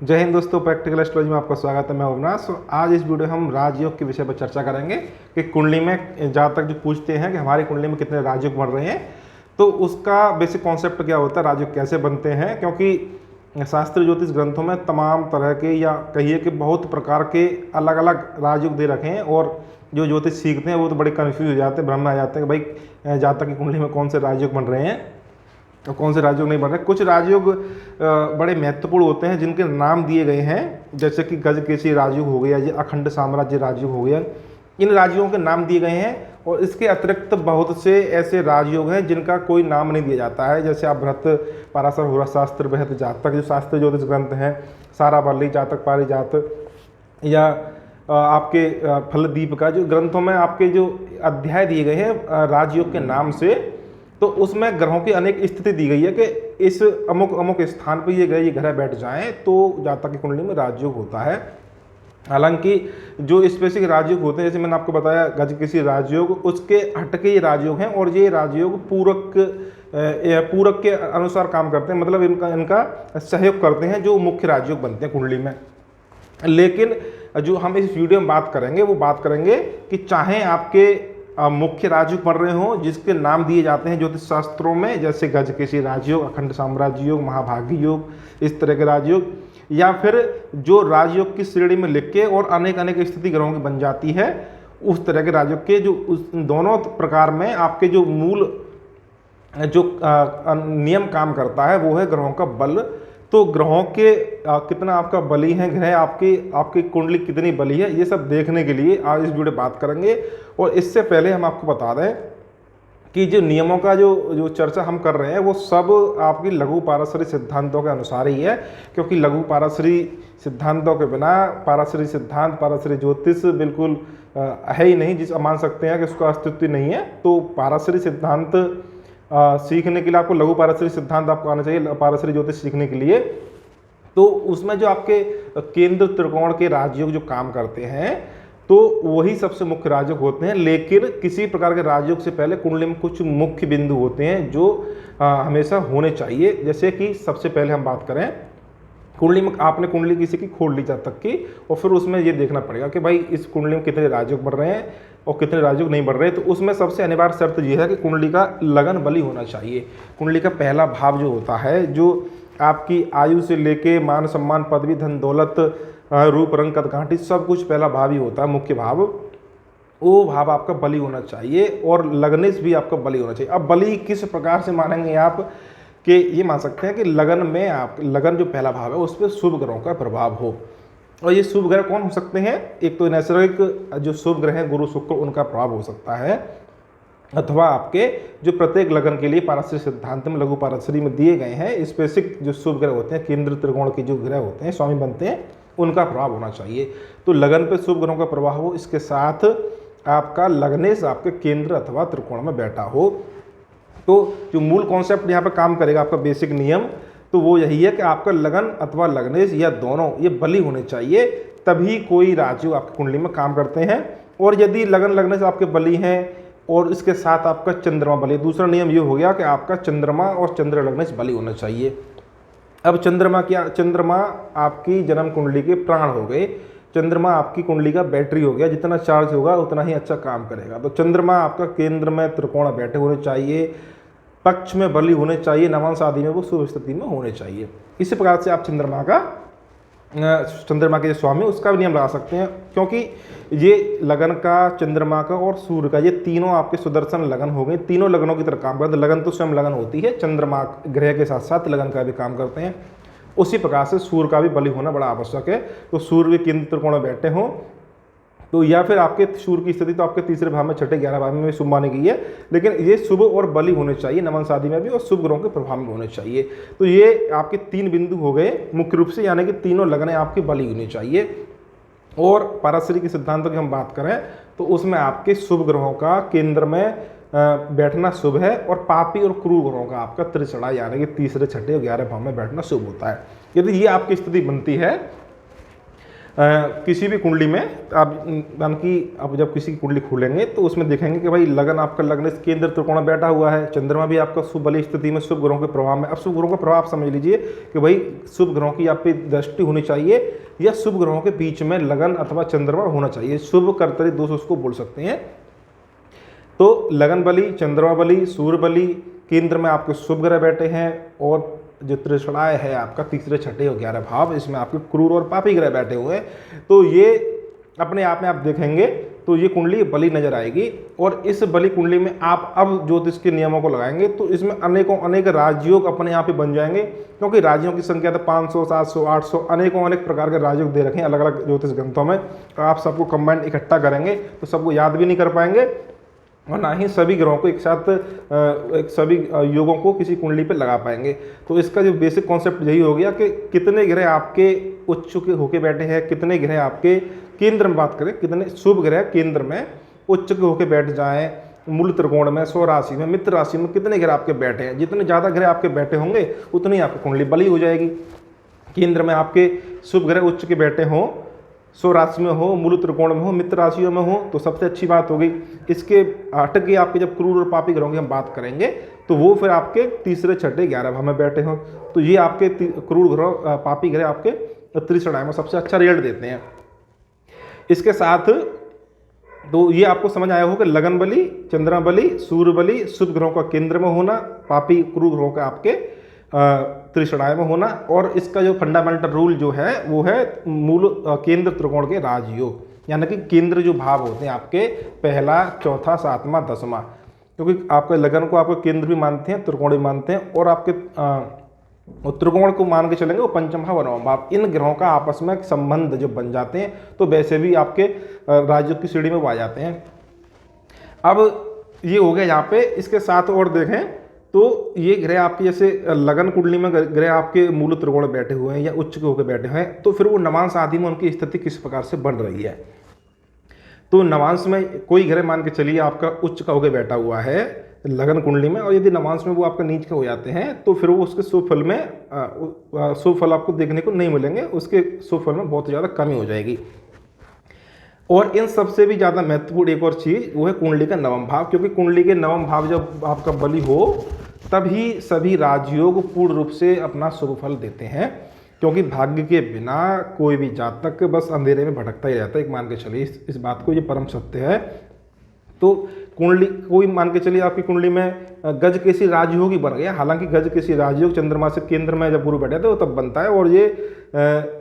जय हिंद दोस्तों, practical astrology में आपका स्वागत है। मैं अविनाश। आज इस वीडियो में हम राजयोग के विषय पर चर्चा करेंगे कि कुंडली में जहाँ तक जो पूछते हैं कि हमारी कुंडली में कितने राजयोग बन रहे हैं, तो उसका बेसिक कॉन्सेप्ट क्या होता है, राजयोग कैसे बनते हैं। क्योंकि शास्त्रीय ज्योतिष ग्रंथों में तमाम तरह के या कहिए कि बहुत प्रकार के अलग अलग राजयोग दे रखे हैं और जो ज्योतिष सीखते हैं वो तो बड़े कन्फ्यूज हो जाते हैं, भ्रम में आ जाते हैं कि भाई जातक की कुंडली में कौन से राजयोग बन रहे हैं और कौन से राजयोग नहीं बन रहे। कुछ राजयोग बड़े महत्वपूर्ण होते हैं जिनके नाम दिए गए हैं, जैसे कि गजकेसरी राजयोग हो गया, ये अखंड साम्राज्य राजयोग हो गया। इन राजयोगों के नाम दिए गए हैं और इसके अतिरिक्त बहुत से ऐसे राजयोग हैं जिनका कोई नाम नहीं दिया जाता है। जैसे आप बृहत पराशर हुरा शास्त्र बृहत जातक जो शास्त्रीय ज्योतिष ग्रंथ हैं, सारावल्ली जातक पारिजात या आपके फलदीप का जो ग्रंथों में आपके जो अध्याय दिए गए हैं राजयोग के नाम से, तो उसमें ग्रहों की अनेक स्थिति दी गई है कि इस अमुक अमुक स्थान पर ये ग्रह बैठ जाएं तो जातक की कुंडली में राजयोग होता है। हालांकि जो स्पेसिफिक राजयोग होते हैं, जैसे मैंने आपको बताया गजकेसरी राजयोग, उसके हटके ये राजयोग हैं और ये राजयोग पूरक के अनुसार काम करते हैं, मतलब इनका सहयोग करते हैं जो मुख्य राजयोग बनते हैं कुंडली में। लेकिन जो हम इस वीडियो में बात करेंगे वो बात करेंगे कि चाहे आपके मुख्य राजयोग बन रहे हों जिसके नाम दिए जाते हैं ज्योतिष शास्त्रों में, जैसे गजकेसरी राजयोग, अखंड साम्राज्य योग, महाभाग्य योग, इस तरह के राजयोग, या फिर जो राजयोग की श्रेणी में लिख के और अनेक अनेक स्थिति ग्रहों की बन जाती है, उस तरह के राजयोग के जो उस दोनों प्रकार में आपके जो मूल जो नियम काम करता है वो है ग्रहों का बल। तो ग्रहों के कितना आपका बली है, ग्रह आपकी कुंडली कितनी बली है, ये सब देखने के लिए आज इस वीडियो बात करेंगे। और इससे पहले हम आपको बता दें कि जो नियमों का जो चर्चा हम कर रहे हैं वो सब आपकी लघु पारस्परिक सिद्धांतों के अनुसार ही है, क्योंकि लघु पारस्परिक सिद्धांतों के बिना पारस्परिक सिद्धांत पारस्परिक ज्योतिष बिल्कुल है ही नहीं, जिस मान सकते हैं कि उसका अस्तित्व नहीं है। तो पारस्परिक सिद्धांत सीखने के लिए आपको लघु पारस्परिक सिद्धांत आपको आना चाहिए पारस्परिक ज्योतिष सीखने के लिए। तो उसमें जो आपके केंद्र त्रिकोण के राजयोग जो काम करते हैं तो वही सबसे मुख्य राजयोग होते हैं। लेकिन किसी प्रकार के राजयोग से पहले कुंडली में कुछ मुख्य बिंदु होते हैं जो हमेशा होने चाहिए। जैसे कि सबसे पहले हम बात करें कुंडली में, आपने कुंडली किसी की खोल ली जातक की, और फिर उसमें ये देखना पड़ेगा कि भाई इस कुंडली में कितने राजयोग बढ़ रहे हैं और कितने राजयोग नहीं बढ़ रहे। तो उसमें सबसे अनिवार्य शर्त ये है कि कुंडली का लगन बली होना चाहिए। कुंडली का पहला भाव जो होता है, जो आपकी आयु से लेके मान सम्मान पदवी धन दौलत रूप रंग कदकाठी सब कुछ पहला भाव ही होता है, मुख्य भाव, वो भाव आपका बली होना चाहिए और लगनेश भी आपका बली होना चाहिए। अब बली किस प्रकार से मानेंगे आप कि ये मान सकते हैं कि लगन में आप लगन जो पहला भाव है उस पर शुभ ग्रहों का प्रभाव हो। और ये शुभ ग्रह कौन हो सकते हैं? एक तो नैसर्गिक जो शुभ ग्रह हैं गुरु शुक्र, उनका प्रभाव हो सकता है, अथवा आपके जो प्रत्येक लगन के लिए पारस्परिक सिद्धांत में लघु पारस्परिक में दिए गए हैं स्पेसिफिक जो शुभ ग्रह होते हैं, केंद्र त्रिकोण के जो ग्रह होते हैं स्वामी बनते हैं, उनका प्रभाव होना चाहिए। तो लगन पे शुभ ग्रहों का प्रभाव हो, इसके साथ आपका लगनेश आपके केंद्र अथवा त्रिकोण में बैठा हो। तो जो मूल कॉन्सेप्ट यहाँ पर काम करेगा आपका बेसिक नियम, तो वो यही है कि आपका लगन अथवा लगनेश या दोनों ये बली होने चाहिए, तभी कोई राजयोग आपकी कुंडली में काम करते हैं। और यदि लगन लगनेश आपके बली हैं और इसके साथ आपका चंद्रमा बली, दूसरा नियम ये हो गया कि आपका चंद्रमा और चंद्र लगनेश बली होना चाहिए। अब चंद्रमा क्या? चंद्रमा आपकी जन्म कुंडली के प्राण हो गए, चंद्रमा आपकी कुंडली का बैटरी हो गया, जितना चार्ज होगा उतना ही अच्छा काम करेगा। तो चंद्रमा आपका केंद्र में त्रिकोण बैठे होने चाहिए, पक्ष में बली होने चाहिए, नवांश आदि में वो शुभ स्थिति में होने चाहिए। इसी प्रकार से आप चंद्रमा के स्वामी उसका भी नियम लगा सकते हैं, क्योंकि ये लगन का, चंद्रमा का और सूर्य का, ये तीनों आपके सुदर्शन लगन हो गए, तीनों लगनों की तरह काम करते हैं। लगन तो स्वयं लगन होती है, चंद्रमा ग्रह के साथ साथ लगन का भी काम करते हैं। उसी प्रकार से सूर्य का भी बली होना बड़ा आवश्यक है। तो सूर्य के केंद्र त्रिकोण में बैठे हों तो, या फिर आपके सूर्य की स्थिति तो आपके तीसरे भाव में, छठे 11 भाव में शुभ मानी गई है, लेकिन ये शुभ और बली होने चाहिए, नमन शादी में भी, और शुभ ग्रहों के प्रभाव में होने चाहिए। तो ये आपके 3 बिंदु हो गए मुख्य रूप से, यानी कि तीनों लगने आपकी बली होनी चाहिए। और पारस्परिक सिद्धांतों की हम बात करें तो उसमें आपके शुभ ग्रहों का केंद्र में बैठना शुभ है, और पापी और क्रूर ग्रहों का आपका त्रिचड़ा यानी कि तीसरे छठे और 11 भाव में बैठना शुभ होता है। यदि ये आपकी स्थिति बनती है किसी भी कुंडली में आप मान कि आप जब किसी की कुंडली खोलेंगे तो उसमें देखेंगे कि भाई लगन आपका लग्न केंद्र त्रिकोण बैठा हुआ है, चंद्रमा भी आपका शुभ बली स्थिति में शुभ ग्रहों के प्रभाव में। अब शुभ ग्रहों का प्रभाव आप समझ लीजिए कि भाई शुभ ग्रहों की आप पे दृष्टि होनी चाहिए या शुभ ग्रहों के बीच में लगन अथवा चंद्रमा होना चाहिए, शुभ कर्तरी दोष उसको बोल सकते हैं। तो लगन बली, चंद्रमा बली, सूर्य बली, केंद्र में आपके शुभ ग्रह बैठे हैं और जो त्रिषणाय है आपका तीसरे, छठे और 11 भाव, इसमें आपके क्रूर और पापी ग्रह बैठे हुए हैं। तो ये अपने आप में आप देखेंगे तो ये कुंडली बली नजर आएगी। और इस बली कुंडली में आप अब ज्योतिष के नियमों को लगाएंगे तो इसमें अनेक राजयोग अपने आप ही बन जाएंगे, क्योंकि राज्यों की संख्या तो 500, 700, 800 अनेक प्रकार के राजयोग दे रखे हैं अलग अलग ज्योतिष ग्रंथों में। आप सबको कंबाइंड इकट्ठा करेंगे तो सबको याद भी नहीं कर पाएंगे और ना ही सभी ग्रहों को एक साथ सभी योगों को किसी कुंडली पे लगा पाएंगे। तो इसका जो बेसिक कॉन्सेप्ट यही हो गया कि कितने ग्रह आपके उच्च के होके बैठे हैं, कितने ग्रह आपके केंद्र में, बात करें कितने शुभ ग्रह केंद्र में उच्च के होके बैठ जाएं, मूल त्रिकोण में, स्वराशि में, मित्र राशि में कितने ग्रह आपके बैठे हैं। जितने ज़्यादा ग्रह आपके बैठे होंगे उतनी आपकी कुंडली बली हो जाएगी। केंद्र में आपके शुभ ग्रह उच्च के बैठे हों, स्वराशि में हो, मूल त्रिकोण में हो, मित्र राशियों में हो तो सबसे अच्छी बात होगी। इसके हट के आपके जब क्रूर और पापी ग्रहों की हम बात करेंगे तो वो फिर आपके तीसरे, छठे, 11 भाव में बैठे हों तो ये आपके क्रूर ग्रह, पापी ग्रह आपके त्रिषणाय में सबसे अच्छा रिजल्ट देते हैं। इसके साथ तो ये आपको समझ आया हो कि लगन बली, चंद्रमा बली, सूर्य बली शुभ ग्रहों का केंद्र में होना, पापी क्रूर ग्रहों का आपके त्रिषणाय में होना। और इसका जो फंडामेंटल रूल जो है वो है मूल केंद्र त्रिकोण के राजयोग, यानी कि केंद्र जो भाव होते हैं आपके पहला, चौथा, सातवां, 10वां, क्योंकि आपके लगन को आपके केंद्र भी मानते हैं, त्रिकोण भी मानते हैं और आपके त्रिकोण को मान के चलेंगे वो पंचम भाव और नवम भाव। इन ग्रहों का आपस में संबंध जो बन जाते हैं तो वैसे भी आपके राजयोग की श्रेणी में वो आ जाते हैं। अब ये हो गया यहाँ पे। इसके साथ और देखें तो ये ग्रह आपके जैसे लगन कुंडली में ग्रह आपके मूल त्रिकोण बैठे हुए हैं या उच्च के होकर बैठे हुए हैं तो फिर वो नवांश आदि में उनकी स्थिति किस प्रकार से बन रही है। तो नवांश में कोई ग्रह मान के चलिए आपका उच्च का होकर बैठा हुआ है लगन कुंडली में और यदि नवांश में वो आपका नीच के हो जाते हैं तो फिर वो उसके शुभ फल में शुभ फल आपको देखने को नहीं मिलेंगे, उसके शुभ फल में बहुत ज़्यादा कमी हो जाएगी। और इन सबसे भी ज़्यादा महत्वपूर्ण एक और चीज़ वो है कुंडली का नवम भाव, क्योंकि कुंडली के नवम भाव जब आपका बली हो तभी सभी राजयोग पूर्ण रूप से अपना शुभ फल देते हैं, क्योंकि भाग्य के बिना कोई भी जातक बस अंधेरे में भटकता ही रहता है। एक मान के चलिए इस बात को, ये परम सत्य है। तो कुंडली कोई मान के चलिए आपकी कुंडली में गज केसी राजयोग ही बन गया, हालांकि गज केसी राजयोग चंद्रमा से केंद्र में जब गुरु बैठे थे वो तब बनता है और ये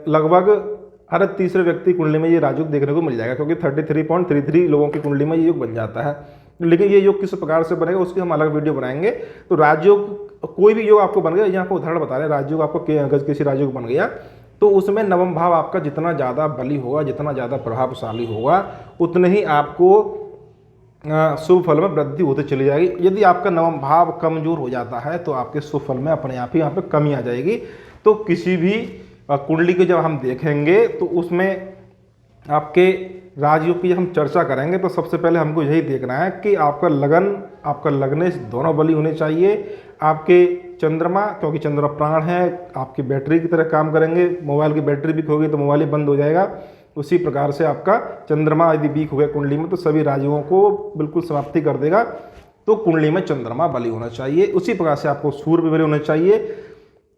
लगभग हर तीसरे व्यक्ति कुंडली में ये राजयोग देखने को मिल जाएगा, क्योंकि 33.33 लोगों की कुंडली में ये योग बन जाता है। लेकिन ये योग किस प्रकार से बनेगा उसकी हम अलग वीडियो बनाएंगे। तो राजयोग कोई भी योग आपको बन गया, यहाँ पर उदाहरण बता रहे हैं, राजयोग आपको गज केसी राजयोग बन गया तो उसमें नवम भाव आपका जितना ज़्यादा बली होगा, जितना ज़्यादा प्रभावशाली होगा, उतने ही आपको शुभ फल में वृद्धि होती चली जाएगी। यदि आपका नवम भाव कमजोर हो जाता है तो आपके शुभ फल में अपने आप ही यहाँ पे कमी आ जाएगी। तो किसी भी कुंडली को जब हम देखेंगे तो उसमें आपके राजयोग की जब हम चर्चा करेंगे तो सबसे पहले हमको यही देखना है कि आपका लगन, आपका लग्नेश दोनों बली होने चाहिए। आपके चंद्रमा, क्योंकि चंद्रमा प्राण है, आपकी बैटरी की तरह काम करेंगे। मोबाइल की बैटरी वीक होगी तो मोबाइल ही बंद हो जाएगा। उसी प्रकार से आपका चंद्रमा यदि वीक हो गया कुंडली में तो सभी राजयोगों को बिल्कुल समाप्ति कर देगा। तो कुंडली में चंद्रमा बली होना चाहिए। उसी प्रकार से आपको सूर्य भी बली होना चाहिए।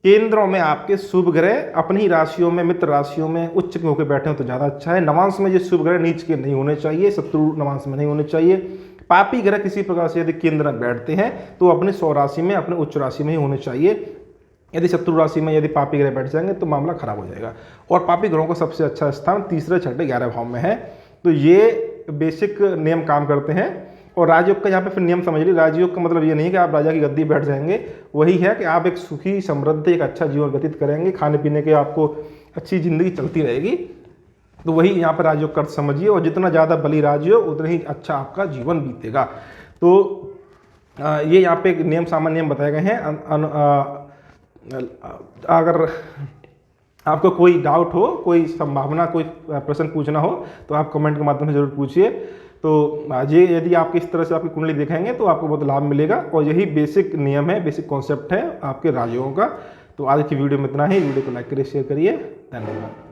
केंद्रों में आपके शुभ ग्रह अपनी ही राशियों में, मित्र राशियों में उच्च के होकर बैठे हो तो ज़्यादा अच्छा है। नवांश में ये शुभ ग्रह नीच के नहीं होने चाहिए, शत्रु नवांश में नहीं होने चाहिए। पापी ग्रह किसी प्रकार से यदि केंद्र में बैठते हैं तो अपने स्वराशि में, अपने उच्च राशि में ही होने चाहिए। यदि शत्रु राशि में यदि पापी ग्रह बैठ जाएंगे तो मामला खराब हो जाएगा। और पापी ग्रहों का सबसे अच्छा स्थान तीसरे, छठे, 11 भाव में है। तो ये बेसिक नियम काम करते हैं। और राजयोग का यहाँ पे फिर नियम समझ लीजिए। राजयोग का मतलब ये नहीं है कि आप राजा की गद्दी बैठ जाएंगे, वही है कि आप एक सुखी, समृद्ध, एक अच्छा जीवन व्यतीत करेंगे, खाने पीने के आपको अच्छी जिंदगी चलती रहेगी। तो वही यहाँ पर राजयोग का अर्थ समझिए। और जितना ज़्यादा बली राजयोग उतना ही अच्छा आपका जीवन बीतेगा। तो ये यहाँ पे एक नियम, सामान्य नियम बताए गए हैं। अगर आपको कोई डाउट हो, कोई संभावना, कोई प्रश्न पूछना हो तो आप कमेंट के माध्यम से जरूर पूछिए। तो ये यदि आप इस तरह से आपकी कुंडली देखेंगे तो आपको बहुत लाभ मिलेगा। और यही बेसिक नियम है, बेसिक कॉन्सेप्ट है आपके राजयोगों का। तो आज की वीडियो में इतना ही। वीडियो को लाइक करिए, शेयर करिए। धन्यवाद।